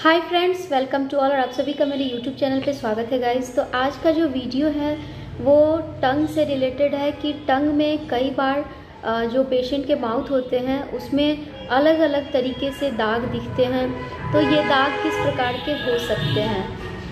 Hi friends, welcome to all. और आप सभी का मेरे यूट्यूब चैनल पे स्वागत है गाइस। तो आज का जो वीडियो है वो टंग से रिलेटेड है कि टंग में कई बार जो पेशेंट के माउथ होते हैं उसमें अलग अलग तरीके से दाग दिखते हैं। तो ये दाग किस प्रकार के हो सकते हैं।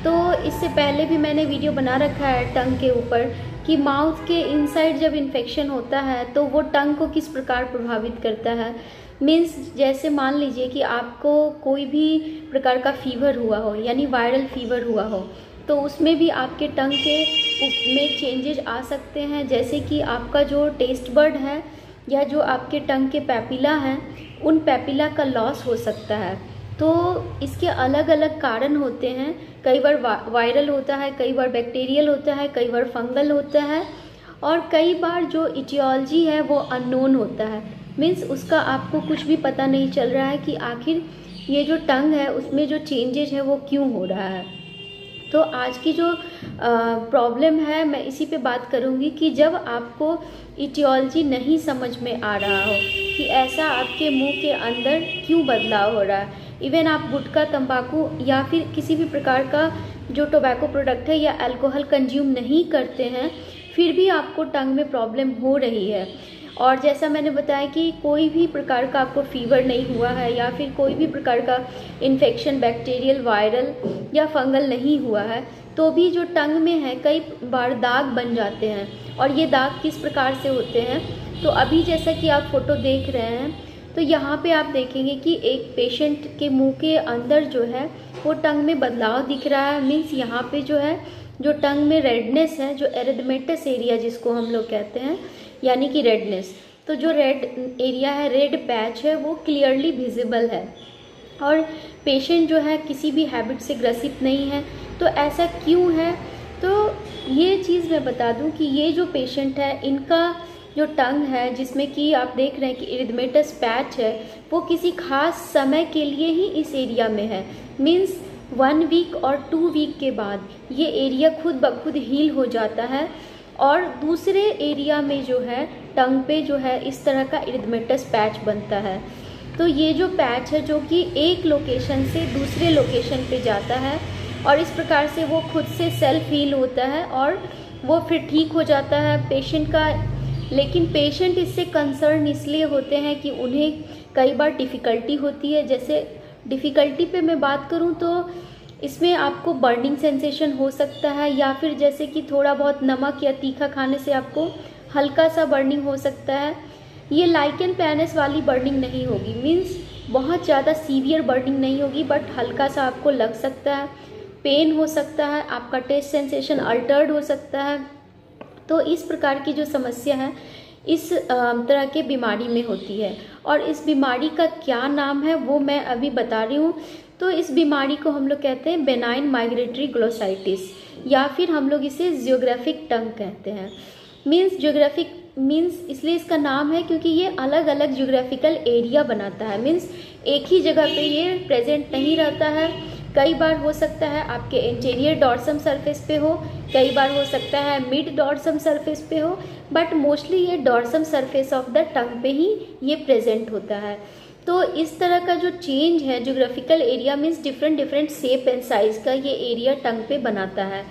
तो इससे पहले भी मैंने वीडियो बना रखा है टंग के ऊपर कि माउथ के इनसाइड जब इन्फेक्शन होता है तो वो टंग को किस प्रकार प्रभावित करता है। मीन्स जैसे मान लीजिए कि आपको कोई भी प्रकार का फीवर हुआ हो, यानी वायरल फीवर हुआ हो, तो उसमें भी आपके टंग के में चेंजेस आ सकते हैं। जैसे कि आपका जो टेस्ट बड है या जो आपके टंग के पैपिला हैं, उन पैपिला का लॉस हो सकता है। तो इसके अलग अलग कारण होते हैं। कई बार वायरल होता है, कई बार बैक्टीरियल होता है, कई बार फंगल होता है, और कई बार जो इटियोलॉजी है वो अननोन होता है। मीन्स उसका आपको कुछ भी पता नहीं चल रहा है कि आखिर ये जो टंग है उसमें जो चेंजेस है वो क्यों हो रहा है। तो आज की जो प्रॉब्लम है मैं इसी पे बात करूँगी कि जब आपको इटियोलॉजी नहीं समझ में आ रहा हो कि ऐसा आपके मुंह के अंदर क्यों बदलाव हो रहा है। इवन आप गुटखा, तंबाकू या फिर किसी भी प्रकार का जो टोबैको प्रोडक्ट है या अल्कोहल कंज्यूम नहीं करते हैं, फिर भी आपको टंग में प्रॉब्लम हो रही है। और जैसा मैंने बताया कि कोई भी प्रकार का आपको फीवर नहीं हुआ है या फिर कोई भी प्रकार का इन्फेक्शन बैक्टीरियल, वायरल या फंगल नहीं हुआ है, तो भी जो टंग में है कई बार दाग बन जाते हैं। और ये दाग किस प्रकार से होते हैं, तो अभी जैसा कि आप फोटो देख रहे हैं, तो यहाँ पे आप देखेंगे कि एक पेशेंट के मुंह के अंदर जो है वो टंग में बदलाव दिख रहा है। मीन्स यहाँ पे जो है जो टंग में रेडनेस है, जो एरिथमेटस एरिया जिसको हम लोग कहते हैं, यानी कि रेडनेस, तो जो रेड एरिया है, रेड पैच है, वो क्लियरली विजिबल है। और पेशेंट जो है किसी भी हैबिट से ग्रसित नहीं है। तो ऐसा क्यों है, तो ये चीज़ मैं बता दूं कि ये जो पेशेंट है इनका जो टंग है जिसमें कि आप देख रहे हैं कि एरिथमेटस पैच है, वो किसी खास समय के लिए ही इस एरिया में है। मीन्स 1 वीक और 2 वीक के बाद ये एरिया खुद ब खुद हील हो जाता है और दूसरे एरिया में जो है टंग पे जो है इस तरह का एरिथमेटस पैच बनता है। तो ये जो पैच है जो कि एक लोकेशन से दूसरे लोकेशन पे जाता है और इस प्रकार से वो खुद से सेल्फ हील होता है और वो फिर ठीक हो जाता है पेशेंट का। लेकिन पेशेंट इससे कंसर्न इसलिए होते हैं कि उन्हें कई बार डिफ़िकल्टी होती है। जैसे डिफ़िकल्टी पे मैं बात करूँ तो इसमें आपको बर्निंग सेंसेशन हो सकता है, या फिर जैसे कि थोड़ा बहुत नमक या तीखा खाने से आपको हल्का सा बर्निंग हो सकता है। ये लाइकेन प्लैनस वाली बर्निंग नहीं होगी, मीन्स बहुत ज़्यादा सीवियर बर्निंग नहीं होगी, बट हल्का सा आपको लग सकता है, पेन हो सकता है, आपका टेस्ट सेंसेशन अल्टर्ड हो सकता है। तो इस प्रकार की जो समस्या है इस तरह के बीमारी में होती है। और इस बीमारी का क्या नाम है वो मैं अभी बता रही हूँ। तो इस बीमारी को हम लोग कहते हैं बेनाइन माइग्रेटरी ग्लोसाइटिस, या फिर हम लोग इसे जियोग्राफिक टंग कहते हैं। मीन्स जियोग्राफिक मीन्स इसलिए इसका नाम है क्योंकि ये अलग अलग जियोग्राफिकल एरिया बनाता है। मीन्स एक ही जगह पे ये प्रेजेंट नहीं रहता है। कई बार हो सकता है आपके इंटीरियर डॉर्सम सरफेस पे हो, कई बार हो सकता है मिड डॉर्सम सरफेस पे हो, बट मोस्टली ये dorsum surface of the tongue पे ही ये प्रेजेंट होता है। तो इस तरह का जो चेंज है geographical area means different shape and size का ये एरिया टंग पे बनाता है।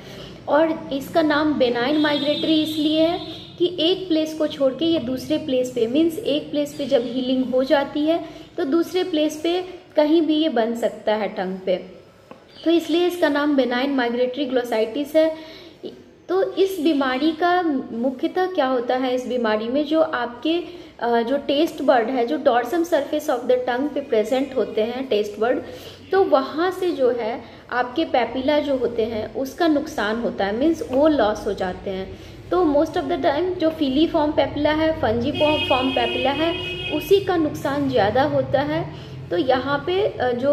और इसका नाम बेनाइन माइग्रेटरी इसलिए है कि एक प्लेस को छोड़ के ये दूसरे प्लेस पे, मीन्स एक प्लेस पे जब हीलिंग हो जाती है तो दूसरे प्लेस पे कहीं भी ये बन सकता है टंग पे। तो इसलिए इसका नाम बेनाइन माइग्रेटरी ग्लोसाइटिस है। तो इस बीमारी का मुख्यतः क्या होता है, इस बीमारी में जो आपके जो टेस्ट बर्ड है, जो dorsum surface of the tongue पे प्रेजेंट होते हैं टेस्ट बर्ड, तो वहाँ से जो है आपके पैपिला जो होते हैं उसका नुकसान होता है। मीन्स वो लॉस हो जाते हैं। तो मोस्ट ऑफ द टाइम जो फीली फॉर्म पैपिला है, फंजी फॉर्म पैपिला है, उसी का नुकसान ज़्यादा होता है। तो यहाँ पे जो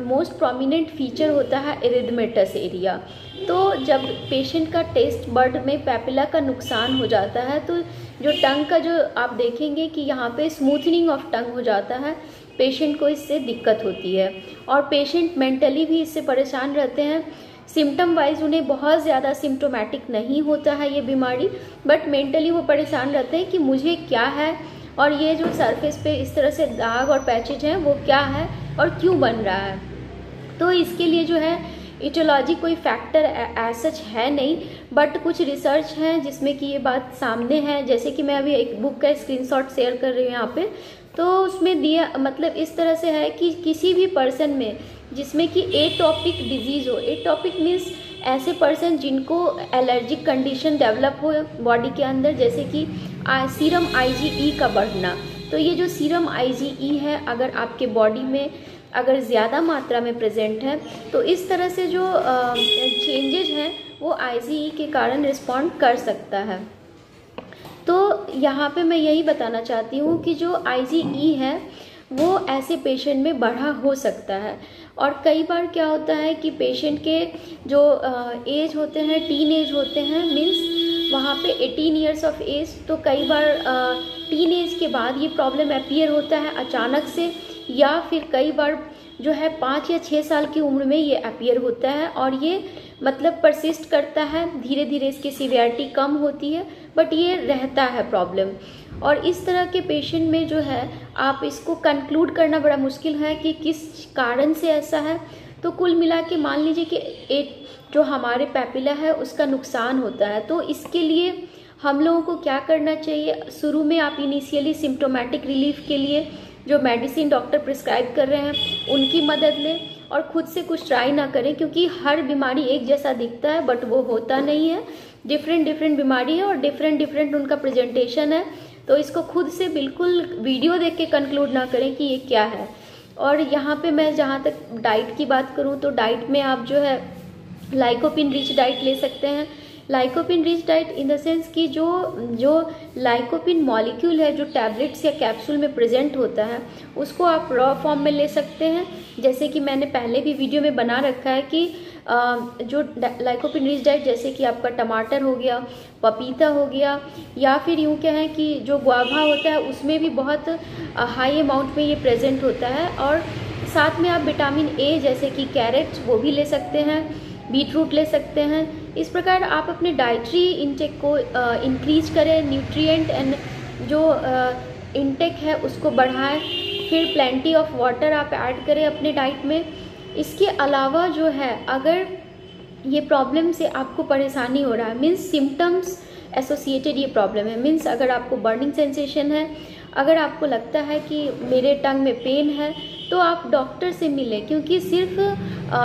मोस्ट प्रोमिनेंट फीचर होता है एरिथमेटस एरिया। तो जब पेशेंट का टेस्ट बर्ड में पैपिला का नुकसान हो जाता है तो जो टंग का जो आप देखेंगे कि यहाँ पे स्मूथनिंग ऑफ टंग हो जाता है, पेशेंट को इससे दिक्कत होती है। और पेशेंट मेंटली भी इससे परेशान रहते हैं। सिम्टम वाइज उन्हें बहुत ज़्यादा सिम्टोमेटिक नहीं होता है ये बीमारी, बट मेंटली वो परेशान रहते हैं कि मुझे क्या है और ये जो सरफेस पे इस तरह से दाग और पैचेज हैं वो क्या है और क्यों बन रहा है। तो इसके लिए जो है इटियोलॉजी कोई फैक्टर एज सच है नहीं, बट कुछ रिसर्च है जिसमें कि ये बात सामने है। जैसे कि मैं अभी एक बुक का स्क्रीनशॉट शेयर कर रही हूँ यहाँ पे, तो उसमें दिया मतलब इस तरह से है कि किसी भी पर्सन में जिसमें कि एटॉपिक डिजीज़ हो, एटॉपिक मीन्स ऐसे पर्सन जिनको एलर्जिक कंडीशन डेवलप हो बॉडी के अंदर, जैसे कि सीरम IgE का बढ़ना। तो ये जो सीरम IgE है अगर आपके बॉडी में अगर ज़्यादा मात्रा में प्रेजेंट है तो इस तरह से जो चेंजेज हैं वो IgE के कारण रिस्पॉन्ड कर सकता है। तो यहाँ पे मैं यही बताना चाहती हूँ कि जो IgE है वो ऐसे पेशेंट में बढ़ा हो सकता है। और कई बार क्या होता है कि पेशेंट के जो एज होते हैं, टीन एज होते हैं, मीन्स वहाँ पे 18 ईयर्स ऑफ एज, तो कई बार टीन एज के बाद ये प्रॉब्लम अपीयर होता है अचानक से, या फिर कई बार जो है 5 या 6 साल की उम्र में ये अपीयर होता है और ये मतलब परसिस्ट करता है, धीरे धीरे इसकी सीवियरिटी कम होती है, बट ये रहता है प्रॉब्लम। और इस तरह के पेशेंट में जो है आप इसको कंक्लूड करना बड़ा मुश्किल है कि किस कारण से ऐसा है। तो कुल मिला के मान लीजिए कि एक जो हमारे पैपिला है उसका नुकसान होता है, तो इसके लिए हम लोगों को क्या करना चाहिए। शुरू में आप इनिशियली सिम्टोमेटिक रिलीफ के लिए जो मेडिसिन डॉक्टर प्रिस्क्राइब कर रहे हैं उनकी मदद लें और खुद से कुछ ट्राई ना करें, क्योंकि हर बीमारी एक जैसा दिखता है बट वो होता नहीं है। डिफरेंट बीमारी है और डिफरेंट उनका प्रेजेंटेशन है। तो इसको खुद से बिल्कुल वीडियो देख के कंक्लूड ना करें कि ये क्या है। और यहाँ पे मैं जहाँ तक डाइट की बात करूँ तो डाइट में आप जो है लाइकोपिन रिच डाइट ले सकते हैं। Lycopene rich diet in the sense कि जो लाइकोपिन मॉलिक्यूल है जो टैबलेट्स या कैप्सूल में प्रेजेंट होता है उसको आप रॉ फॉर्म में ले सकते हैं। जैसे कि मैंने पहले भी वीडियो में बना रखा है कि जो लाइकोपिन रिच डाइट जैसे कि आपका टमाटर हो गया, पपीता हो गया, या फिर यूँ क्या है कि जो गुआवा होता है उसमें भी बहुत हाई अमाउंट में ये प्रेजेंट होता है। और साथ में आप विटामिन ए जैसे कि कैरेट वो भी ले सकते हैं, बीटरूट ले सकते हैं। इस प्रकार आप अपने डाइटरी इंटेक को इंक्रीज करें, न्यूट्रिएंट एंड जो इंटेक है उसको बढ़ाएं, फिर प्लेंटी ऑफ वाटर आप ऐड करें अपने डाइट में। इसके अलावा जो है अगर ये प्रॉब्लम से आपको परेशानी हो रहा है, मीन्स सिम्टम्स एसोसिएटेड ये प्रॉब्लम है, मीन्स अगर आपको बर्निंग सेंसेशन है, अगर आपको लगता है कि मेरे टंग में पेन है, तो आप डॉक्टर से मिलें, क्योंकि सिर्फ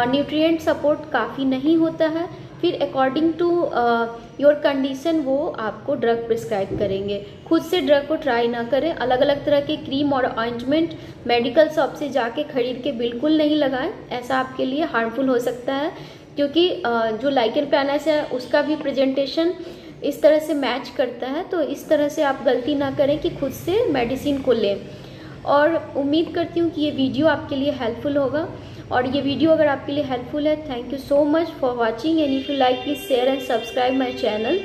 न्यूट्रिएंट सपोर्ट काफ़ी नहीं होता है। फिर अकॉर्डिंग टू योर कंडीशन वो आपको ड्रग प्रिस्क्राइब करेंगे। खुद से ड्रग को ट्राई ना करें। अलग अलग तरह के क्रीम और ऑइंटमेंट मेडिकल शॉप से जाके खरीद के बिल्कुल नहीं लगाएं, ऐसा आपके लिए हार्मफुल हो सकता है। क्योंकि जो लाइकेन प्लानस है उसका भी प्रेजेंटेशन इस तरह से मैच करता है, तो इस तरह से आप गलती ना करें कि खुद से मेडिसिन को लें। और उम्मीद करती हूँ कि ये वीडियो आपके लिए हेल्पफुल होगा। और ये वीडियो अगर आपके लिए हेल्पफुल है, thank you so much for watching and if you like please share and subscribe my channel.